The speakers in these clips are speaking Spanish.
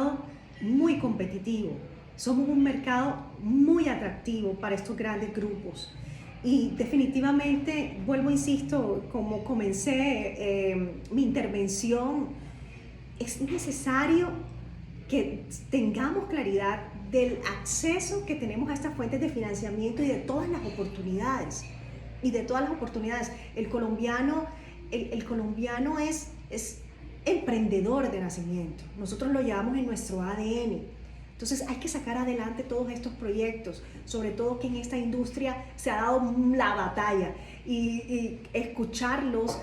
mercado muy competitivo, somos un mercado muy atractivo para estos grandes grupos. Y definitivamente, vuelvo, insisto, como comencé mi intervención, es necesario que tengamos claridad del acceso que tenemos a estas fuentes de financiamiento y de todas las oportunidades. El colombiano, el colombiano es emprendedor de nacimiento. Nosotros lo llevamos en nuestro ADN. Entonces hay que sacar adelante todos estos proyectos, sobre todo que en esta industria se ha dado la batalla, y escucharlos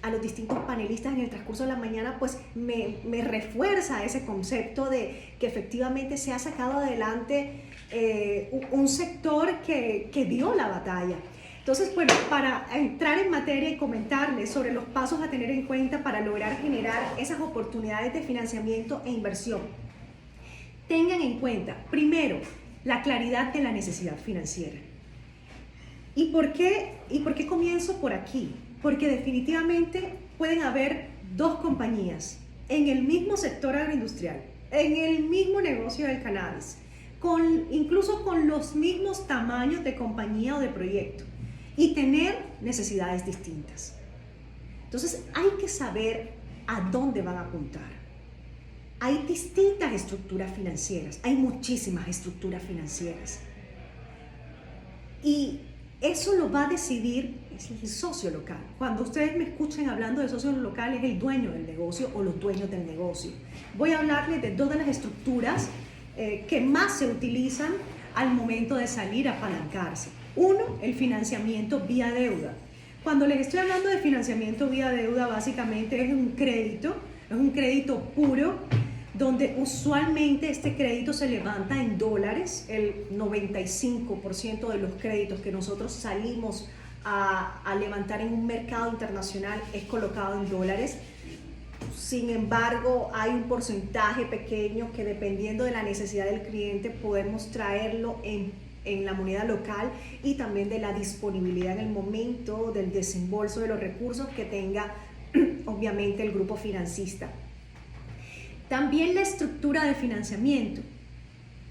a los distintos panelistas en el transcurso de la mañana pues me refuerza ese concepto de que efectivamente se ha sacado adelante un sector que dio la batalla. Entonces, bueno, para entrar en materia y comentarles sobre los pasos a tener en cuenta para lograr generar esas oportunidades de financiamiento e inversión, tengan en cuenta, primero, la claridad de la necesidad financiera. ¿Y por qué comienzo por aquí? Porque definitivamente pueden haber dos compañías en el mismo sector agroindustrial, en el mismo negocio del cannabis, incluso con los mismos tamaños de compañía o de proyecto, y tener necesidades distintas. Entonces hay que saber a dónde van a apuntar. Hay distintas estructuras financieras, hay muchísimas estructuras financieras. Y eso lo va a decidir el socio local. Cuando ustedes me escuchen hablando de socios locales, es el dueño del negocio o los dueños del negocio. Voy a hablarles de dos de las estructuras que más se utilizan al momento de salir a apalancarse. Uno, el financiamiento vía deuda. Cuando les estoy hablando de financiamiento vía deuda, básicamente es un crédito puro, donde usualmente este crédito se levanta en dólares. El 95% de los créditos que nosotros salimos a levantar en un mercado internacional es colocado en dólares. Sin embargo, hay un porcentaje pequeño que, dependiendo de la necesidad del cliente, podemos traerlo en la moneda local, y también de la disponibilidad en el momento del desembolso de los recursos que tenga obviamente el grupo financista. También la estructura de financiamiento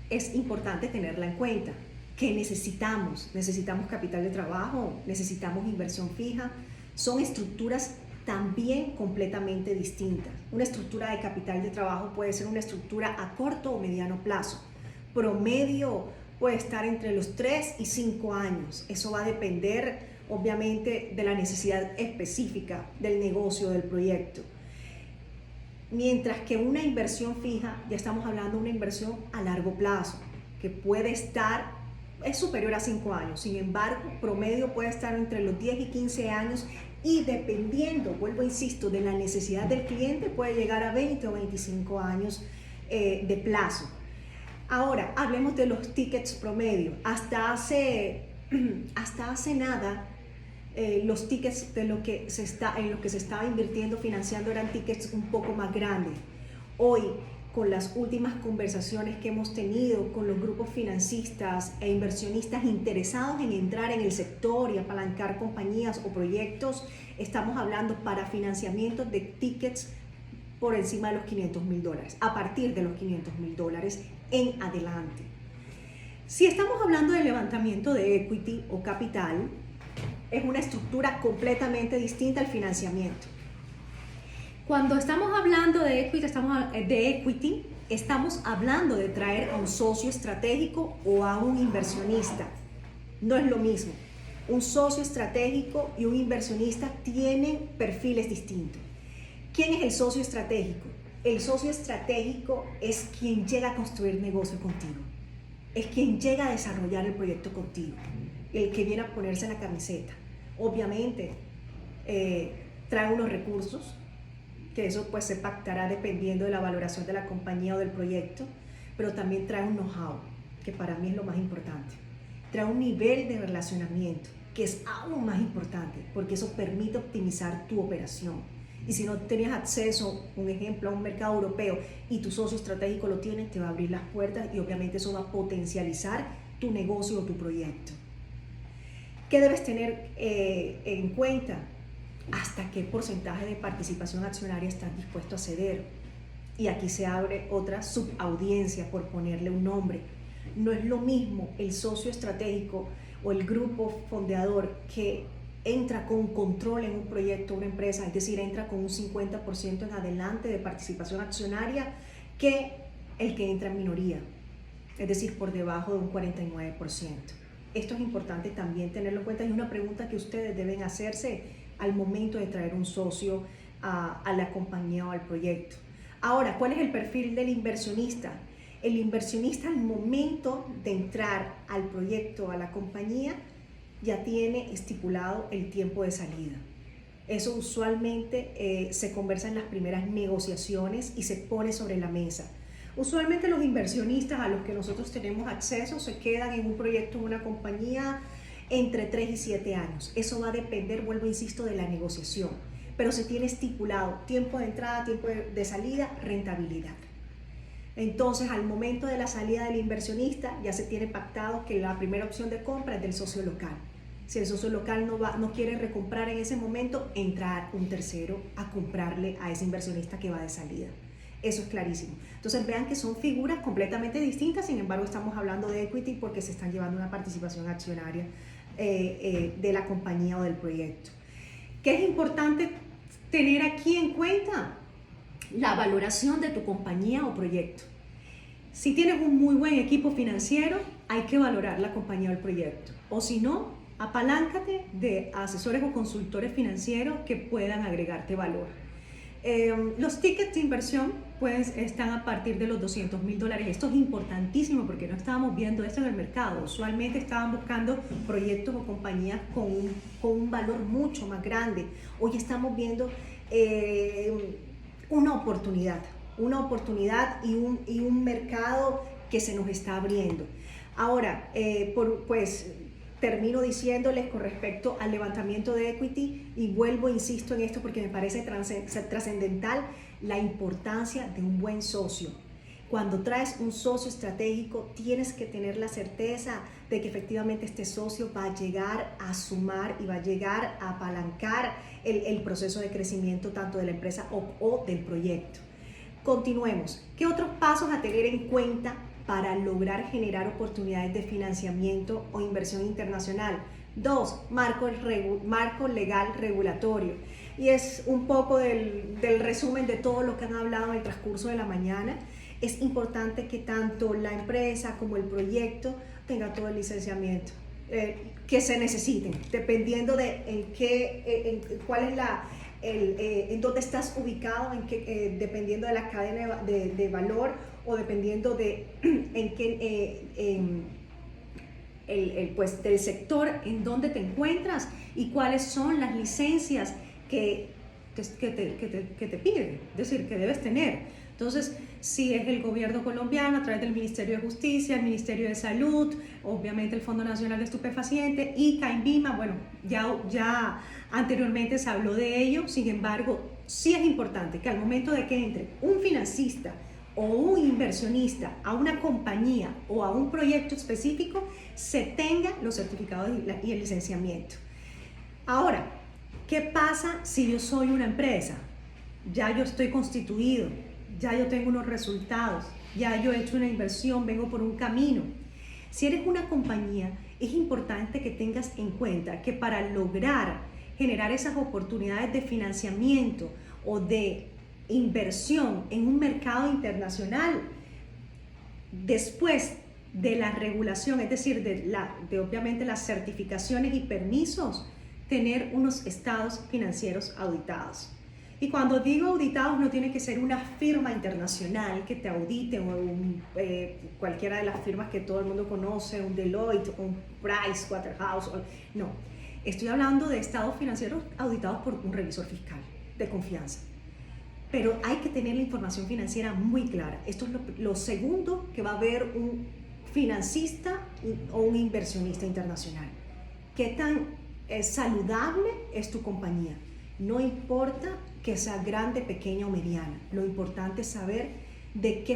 es importante tenerla en cuenta. ¿Qué necesitamos? Necesitamos capital de trabajo, necesitamos inversión fija. Son estructuras también completamente distintas. Una estructura de capital de trabajo puede ser una estructura a corto o mediano plazo. Promedio puede estar entre los 3 y 5 años. Eso va a depender obviamente de la necesidad específica del negocio, del proyecto. Mientras que una inversión fija, ya estamos hablando de una inversión a largo plazo, que puede estar, es superior a 5 años. Sin embargo, promedio puede estar entre los 10 y 15 años, y dependiendo, vuelvo insisto, de la necesidad del cliente, puede llegar a 20 o 25 años de plazo. Ahora, hablemos de los tickets promedio. Hasta hace nada, los tickets en lo que se estaba invirtiendo, financiando, eran tickets un poco más grandes. Hoy, con las últimas conversaciones que hemos tenido con los grupos financistas e inversionistas interesados en entrar en el sector y apalancar compañías o proyectos, estamos hablando para financiamientos de tickets por encima de los $500,000, a partir de los $500,000 en adelante. Si estamos hablando de levantamiento de equity o capital, es una estructura completamente distinta al financiamiento. Cuando estamos hablando de equity, estamos hablando de traer a un socio estratégico o a un inversionista. No es lo mismo. Un socio estratégico y un inversionista tienen perfiles distintos. ¿Quién es el socio estratégico? El socio estratégico es quien llega a construir negocio contigo. Es quien llega a desarrollar el proyecto contigo. El que viene a ponerse la camiseta. Obviamente, trae unos recursos, que eso pues se pactará dependiendo de la valoración de la compañía o del proyecto, pero también trae un know-how, que para mí es lo más importante. Trae un nivel de relacionamiento, que es aún más importante, porque eso permite optimizar tu operación. Y si no tenías acceso, un ejemplo, a un mercado europeo, y tu socio estratégico lo tiene, te va a abrir las puertas, y obviamente eso va a potencializar tu negocio o tu proyecto. ¿Qué debes tener en cuenta? ¿Hasta qué porcentaje de participación accionaria estás dispuesto a ceder? Y aquí se abre otra subaudiencia, por ponerle un nombre. No es lo mismo el socio estratégico o el grupo fondeador que entra con control en un proyecto, una empresa, es decir, entra con un 50% en adelante de participación accionaria, que el que entra en minoría, es decir, por debajo de un 49%. Esto es importante también tenerlo en cuenta, y una pregunta que ustedes deben hacerse al momento de traer un socio a la compañía o al proyecto. Ahora, ¿cuál es el perfil del inversionista? El inversionista, al momento de entrar al proyecto, a la compañía, ya tiene estipulado el tiempo de salida. Eso usualmente se conversa en las primeras negociaciones y se pone sobre la mesa. Usualmente los inversionistas a los que nosotros tenemos acceso se quedan en un proyecto, en una compañía, entre 3 y 7 años. Eso va a depender, vuelvo, insisto, de la negociación. Pero se tiene estipulado tiempo de entrada, tiempo de salida, rentabilidad. Entonces, al momento de la salida del inversionista, ya se tiene pactado que la primera opción de compra es del socio local. Si el socio local no quiere recomprar en ese momento, entra un tercero a comprarle a ese inversionista que va de salida. Eso es clarísimo. Entonces vean que son figuras completamente distintas, sin embargo estamos hablando de equity porque se están llevando una participación accionaria de la compañía o del proyecto. ¿Qué es importante tener aquí en cuenta? La valoración de tu compañía o proyecto. Si tienes un muy buen equipo financiero, hay que valorar la compañía o el proyecto. O si no, apaláncate de asesores o consultores financieros que puedan agregarte valor. Los tickets de inversión pues están a partir de los $200,000. Esto es importantísimo porque no estábamos viendo esto en el mercado. Usualmente estaban buscando proyectos o compañías con un valor mucho más grande. Hoy estamos viendo una oportunidad y un mercado que se nos está abriendo. Ahora, termino diciéndoles con respecto al levantamiento de equity, y vuelvo, insisto en esto porque me parece trascendental, la importancia de un buen socio. Cuando traes un socio estratégico, tienes que tener la certeza de que efectivamente este socio va a llegar a sumar y va a llegar a apalancar el proceso de crecimiento tanto de la empresa o del proyecto. Continuemos. ¿Qué otros pasos a tener en cuenta para lograr generar oportunidades de financiamiento o inversión internacional? 2. Marco legal regulatorio. Y es un poco del resumen de todo lo que han hablado en el transcurso de la mañana. Es importante que tanto la empresa como el proyecto tenga todo el licenciamiento que se necesiten, dependiendo de cuál es en dónde estás ubicado, dependiendo de la cadena de valor, o dependiendo de del sector en donde te encuentras y cuáles son las licencias que te piden, es decir, que debes tener. Entonces, si es el gobierno colombiano a través del Ministerio de Justicia, el Ministerio de Salud, obviamente el Fondo Nacional de Estupefacientes y CAINVIMA, bueno, ya anteriormente se habló de ello. Sin embargo, sí es importante que al momento de que entre un financista o un inversionista a una compañía o a un proyecto específico, se tenga los certificados y el licenciamiento. Ahora, ¿qué pasa si yo soy una empresa? Ya yo estoy constituido, ya yo tengo unos resultados, ya yo he hecho una inversión, vengo por un camino. Si eres una compañía, es importante que tengas en cuenta que para lograr generar esas oportunidades de financiamiento o de inversión en un mercado internacional, después de la regulación, es decir, de obviamente las certificaciones y permisos, tener unos estados financieros auditados. Y cuando digo auditados, no tiene que ser una firma internacional que te audite, o cualquiera de las firmas que todo el mundo conoce, un Deloitte, un Pricewaterhouse, no. Estoy hablando de estados financieros auditados por un revisor fiscal de confianza. Pero hay que tener la información financiera muy clara. Esto es lo segundo que va a ver un financista o un inversionista internacional. ¿Qué tan saludable es tu compañía? No importa que sea grande, pequeña o mediana. Lo importante es saber de qué